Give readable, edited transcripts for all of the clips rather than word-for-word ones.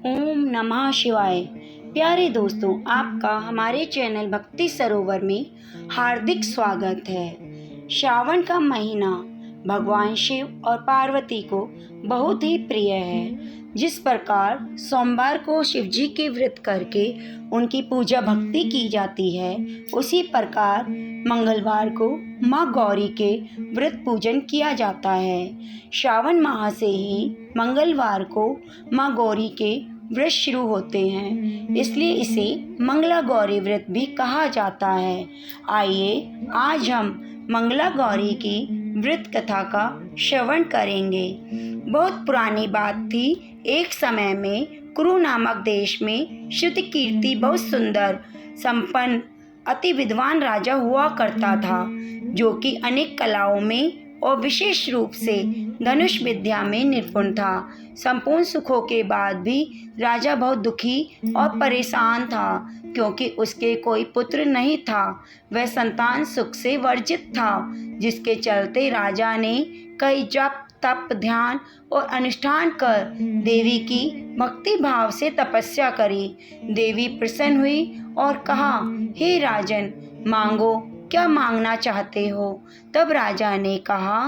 ओम नमः शिवाय। प्यारे दोस्तों, आपका हमारे चैनल भक्ति सरोवर में हार्दिक स्वागत है। श्रावण का महीना भगवान शिव और पार्वती को बहुत ही प्रिय है। जिस प्रकार सोमवार को शिव जी के व्रत करके उनकी पूजा भक्ति की जाती है, उसी प्रकार मंगलवार को माँ गौरी के व्रत पूजन किया जाता है। श्रावण माह से ही मंगलवार को माँ गौरी के व्रत शुरू होते हैं, इसलिए इसे मंगला गौरी व्रत भी कहा जाता है। आइए आज हम मंगला गौरी की व्रत कथा का श्रवण करेंगे। बहुत पुरानी बात थी। एक समय में कुरु नामक देश में श्रुति कीर्ति बहुत सुंदर संपन्न अति विद्वान राजा हुआ करता था, जो कि अनेक कलाओं में और विशेष रूप से धनुष विद्या में निपुण था। संपूर्ण सुखों के बाद भी राजा बहुत दुखी और परेशान था, क्योंकि उसके कोई पुत्र नहीं था। वह संतान सुख से वर्जित था, जिसके चलते राजा ने कई जप तप ध्यान और अनुष्ठान कर देवी की भक्ति भाव से तपस्या करी। देवी प्रसन्न हुई और कहा, हे राजन, मांगो, क्या मांगना चाहते हो? तब राजा ने कहा,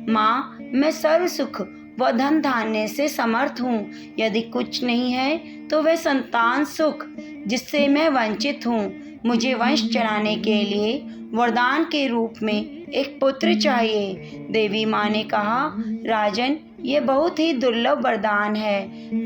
माँ, मैं सर्व सुख व धन धान्य से समर्थ हूँ। यदि कुछ नहीं है तो वह संतान सुख जिससे मैं वंचित हूँ। मुझे वंश चलाने के लिए वरदान के रूप में एक पुत्र चाहिए। देवी माँ ने कहा, राजन, ये बहुत ही दुर्लभ वरदान है,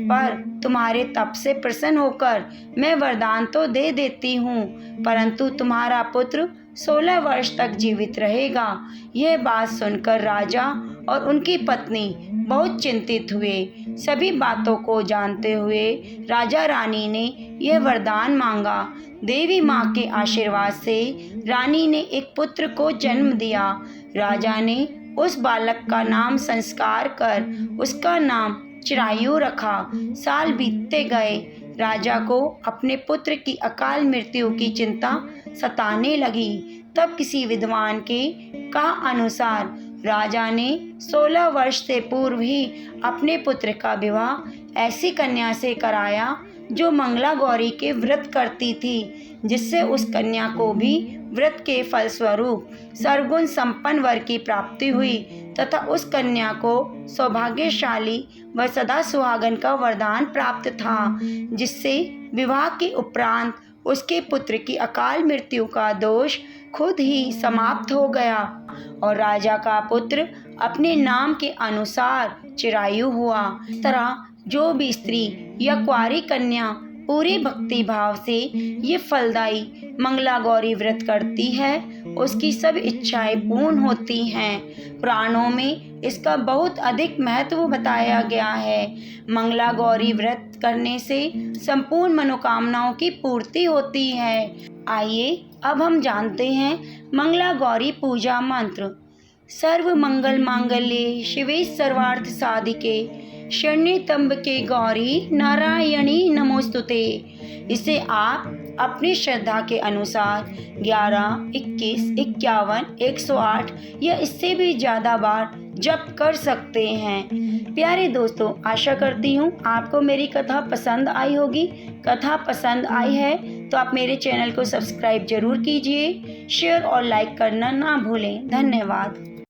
पर तुम्हारे तप से प्रसन्न होकर मैं वरदान तो दे देती हूँ, परंतु तुम्हारा पुत्र 16 वर्ष तक जीवित रहेगा। यह बात सुनकर राजा और उनकी पत्नी बहुत चिंतित हुए। सभी बातों को जानते हुए राजा रानी ने यह वरदान मांगा। देवी माँ के आशीर्वाद से रानी ने एक पुत्र को जन्म दिया। राजा ने उस बालक का नाम संस्कार कर उसका नाम चिरायु रखा। साल बीतते गए। राजा को अपने पुत्र की अकाल मृत्यु की चिंता सताने लगी। तब किसी विद्वान के कहा अनुसार राजा ने 16 वर्ष से पूर्व ही अपने पुत्र का विवाह ऐसी कन्या से कराया जो मंगला गौरी के व्रत करती थी, जिससे उस कन्या को भी व्रत के फलस्वरूप सर्वगुण संपन्न वर की प्राप्ति हुई तथा उस कन्या को सौभाग्यशाली व सदा सुहागन का वरदान प्राप्त था, जिससे विवाह के उपरांत उसके पुत्र की अकाल मृत्यु का दोष खुद ही समाप्त हो गया और राजा का पुत्र अपने नाम के अनुसार चिरायु हुआ। इस तरह जो भी स्त्री या कुंवारी कन्या पूरे भक्ति भाव से ये फलदायी मंगला गौरी व्रत करती है, उसकी सब इच्छाएं पूर्ण होती हैं। पुराणों में इसका बहुत अधिक महत्व बताया गया है। मंगला गौरी व्रत करने से संपूर्ण मनोकामनाओं की पूर्ति होती है। आइए अब हम जानते हैं मंगला गौरी पूजा मंत्र। सर्व मंगल मांगल्ये शिवे सर्वार्थ साधिके शरण्ये त्र्यंबके गौरी नारायणी नमोस्तुते। इसे आप अपनी श्रद्धा के अनुसार 11, 21, 51, 108 या इससे भी ज़्यादा बार जप कर सकते हैं। प्यारे दोस्तों, आशा करती हूँ आपको मेरी कथा पसंद आई होगी। कथा पसंद आई है तो आप मेरे चैनल को सब्सक्राइब जरूर कीजिए, शेयर और लाइक करना ना भूलें। धन्यवाद।